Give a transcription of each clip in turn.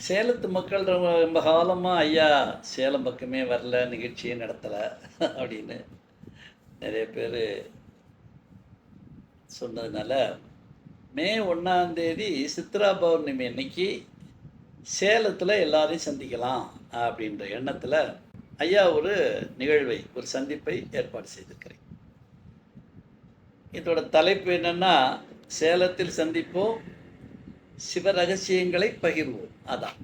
சேலத்து மக்கள் ரொம்ப ரொம்ப காலமாக ஐயா சேலம் பக்கமே வரல, நிகழ்ச்சியே நடத்தலை அப்படின்னு நிறைய பேர் சொன்னதுனால, மே 1ஆம் தேதி சித்ரா பௌர்ணமி அன்னைக்கு சேலத்தில் எல்லாரையும் சந்திக்கலாம் அப்படின்ற எண்ணத்தில் ஐயா ஒரு நிகழ்வை, ஒரு சந்திப்பை ஏற்பாடு செய்திருக்கிறேன். இதோட தலைப்பு என்னன்னா, சேலத்தில் சந்திப்போம், சிவ ரகசியங்களை பகிர்வோம். அதான்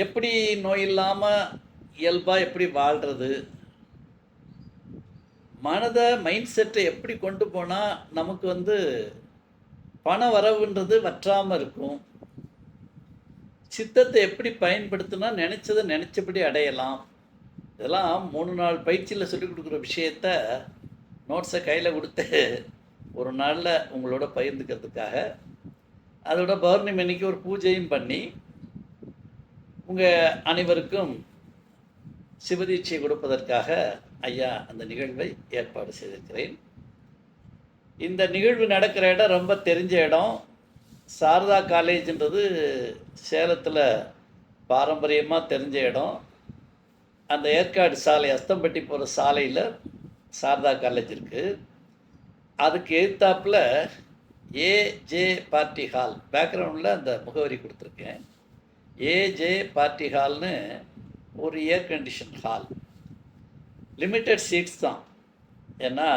எப்படி நோய் இல்லாமல் இயல்பாக எப்படி வாழ்கிறது, மனதை மைண்ட் செட்டை எப்படி கொண்டு போனால் நமக்கு பண வரவுன்றது வற்றாமல் இருக்கும், சித்தத்தை எப்படி பயன்படுத்தினா நினச்சதை நினச்சபடி அடையலாம். இதெல்லாம் 3 நாள் பயிற்சியில் சொல்லிக் கொடுக்குற விஷயத்த நோட்ஸை கையில் கொடுத்து ஒரு நாளில் உங்களோட பகிர்ந்துக்கிறதுக்காக, அதோட பௌர்ணமி அன்னைக்கு ஒரு பூஜையும் பண்ணி உங்கள் அனைவருக்கும் சிவதீட்சை கொடுப்பதற்காக ஐயா அந்த நிகழ்வை ஏற்பாடு செய்திருக்கிறேன். இந்த நிகழ்வு நடக்கிற இடம் ரொம்ப தெரிஞ்ச இடம். சாரதா காலேஜ்ன்றது சேலத்தில் பாரம்பரியமாக தெரிஞ்ச இடம். அந்த ஏற்காடு சாலை, அஸ்தம்பட்டி போகிற சாலையில் சாரதா காலேஜ் இருக்குது. அதுக்கு எதிர்த்தாப்பில் ஏஜே பார்ட்டி ஹால், பேக்ரவுண்டில் அந்த முகவரி கொடுத்துருக்கேன். ஏஜே பார்ட்டி ஹால்னு ஒரு ஏர் கண்டிஷன் ஹால், லிமிட்டட் சீட்ஸ் தான். ஏன்னா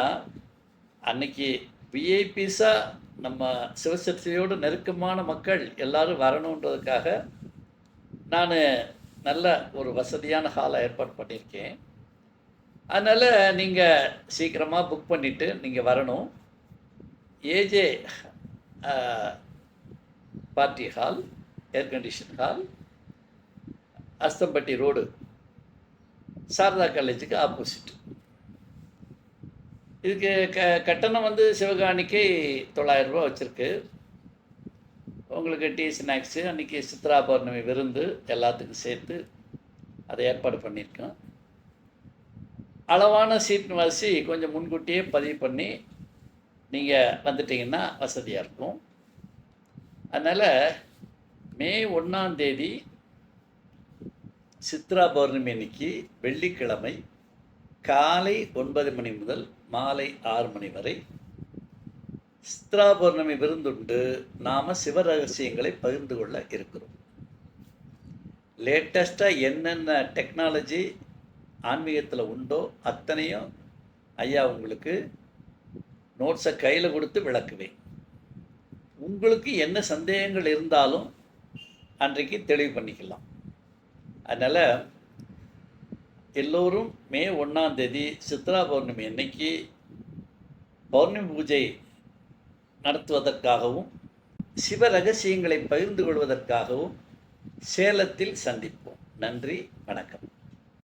அன்னைக்கு விஐபிஸாக நம்ம சிவசக்தியோடு நெருக்கமான மக்கள் எல்லோரும் வரணுன்றதுக்காக நான் நல்ல ஒரு வசதியான ஹாலை ஏற்பாடு பண்ணியிருக்கேன். அதனால் நீங்கள் சீக்கிரமாக புக் பண்ணிவிட்டு நீங்கள் வரணும். AJ party hall, air condition hall, Asthampatti road, Sarada காலேஜுக்கு ஆப்போசிட். இதுக்கு கட்டணம் சிவகாணிக்கு 900 ரூபா வச்சுருக்கு. உங்களுக்கு டீ ஸ்நாக்ஸு, அன்றைக்கி சித்ரா பௌர்ணமி விருந்து எல்லாத்துக்கும் சேர்த்து அதை ஏற்பாடு பண்ணியிருக்கோம். அளவான சீட் வரிசை கொஞ்சம் முன்கூட்டியே பதிவு பண்ணி நீங்கள் வந்துட்டிங்கன்னா வசதியாக இருக்கும். அதனால் மே 1ஆம் தேதி சித்ரா பௌர்ணமி அன்னைக்கு வெள்ளிக்கிழமை காலை 9 மணி முதல் மாலை 6 மணி வரை சித்ரா பௌர்ணமி விருந்துண்டு நாம் சிவரகசியங்களை பகிர்ந்து கொள்ள இருக்கிறோம். லேட்டஸ்ட்டாக என்னென்ன டெக்னாலஜி ஆன்மீகத்தில் உண்டோ அத்தனையும் ஐயா உங்களுக்கு நோட்ஸை கையில் கொடுத்து விளக்குவேன். உங்களுக்கு என்ன சந்தேகங்கள் இருந்தாலும் அன்றைக்கு தெளிவு பண்ணிக்கலாம். அதனால் எல்லோரும் மே 1ஆம் தேதி சித்ரா பௌர்ணமி அன்னைக்கு பௌர்ணமி பூஜை நடத்துவதற்காகவும் சிவ ரகசியங்களை பகிர்ந்து கொள்வதற்காகவும் சேலத்தில் சந்திப்போம். நன்றி, வணக்கம்.